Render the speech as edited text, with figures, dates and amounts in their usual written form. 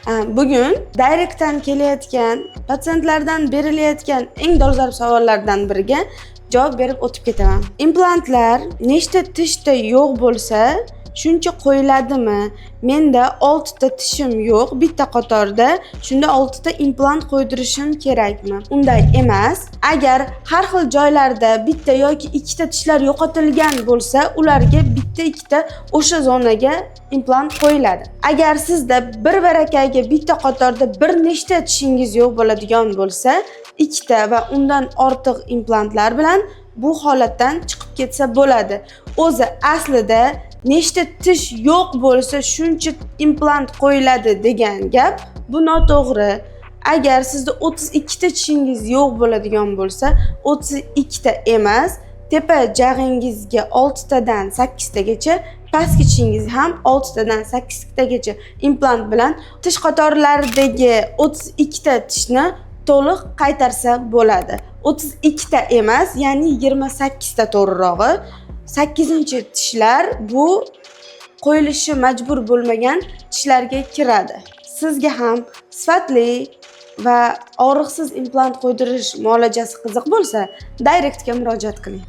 Bugun Direct'dan kelayotgan patsientlardan berilayotgan eng dolzarb savollardan biriga javob berib o'tib ketaman. Implantlar nechta tishda yo'q bo'lsa, shuncha qo'yiladimi? Menda 6 ta tishim yo'q, bitta qatorda. Shunda 6 ta implant qo'ydirishim kerakmi? Unday emas. Agar har xil joylarda bitta yoki ikkita tishlar yo'qotilgan bo'lsa, ularga bitta ikkita o'sha zonaga implant qo'yiladi. Agar sizda bir barakaga bitta qatorda bir nechta tishingiz yo'q bo'ladigan bo'lsa, ikkita va undan ortiq implantlar bilan bu holatdan chiqib ketsa bo'ladi. O'zi aslida nechta tish yo'q bo'lsa shuncha implant qo'yiladi degan gap bu noto'g'ri. Agar sizda 32 ta tishingiz yo'q bo'ladigan bo'lsa, 32 ta emas, tepa jag'ingizga 6 tadan 8 tagacha, pastki tishingiz ham 6 tadan 8 tagacha implant bilan tish qatorlaridagi 32 ta tishni to'liq qaytarsa bo'ladi. 32 ta emas, ya'ni 28 ta to'g'rirog'i. 8-tishlar bu qo'yilishi majbur bo'lmagan tishlarga kiradi. Sizga ham sifatli va og'riqsiz implant qo'ydirish muolajasi qiziq bo'lsa, Direct'ga murojaat qiling.